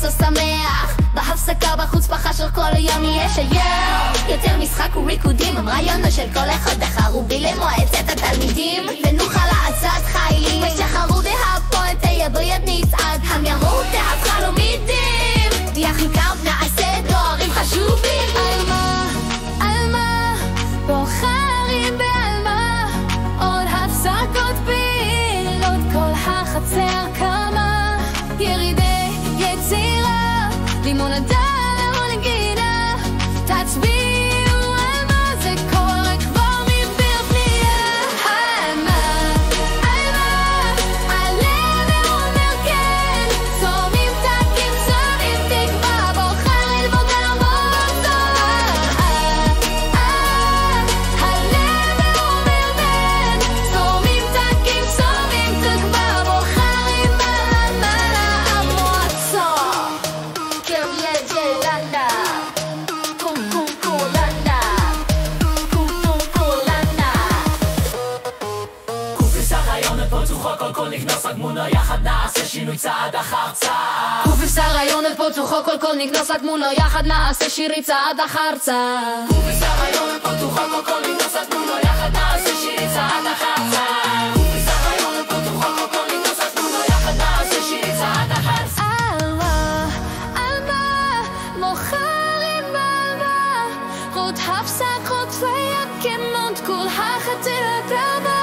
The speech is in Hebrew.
סוף שמח בהפסקה בחוץ בחשר כל היום יהיה שייר יותר משחק וריקודים עם רעיונות של כל אחד בחרו בי למועצת התלמידים ונוכל לעצת חיילים ושחרו דהפון תהיה ביד נצעד הם יראו דהפך חלומידים יחיקם נעשה דברים חשובים על מה בוחרים בעל מה עוד הפסקות פעילות כל החצר כמה ירידי יצירה לימונדה למונגינה תצביעו על מה זה קורה כבר מביר פנייה על מה הלב אומר כן צורמים תקים צורמים תקווה בוחר ללבוד על המוסר הלב אומר כן צורמים תקים צורמים תקווה בוחר עם המועצה Landa Landa Landa קופס הרעיונות פוצוחו כל נגנוס הגמונו יחד נעשה שינוי צעד אחר צעד קופס הרעיונות פוצוחו כל נגנוס הגמונו יחד נעשה שירי צעד אחר צעד קופס הרעיונות פוצוחו כל נגנוס הגמונו יחד נעשה שירי צעד אחר צעד קופס הרעיונות פוצוחו כל נגנוס הגמונו יחד נעשה שירי צעד אחר צעד על מה מוכרים במה רות הפסקות ויקים und כל החצר כמה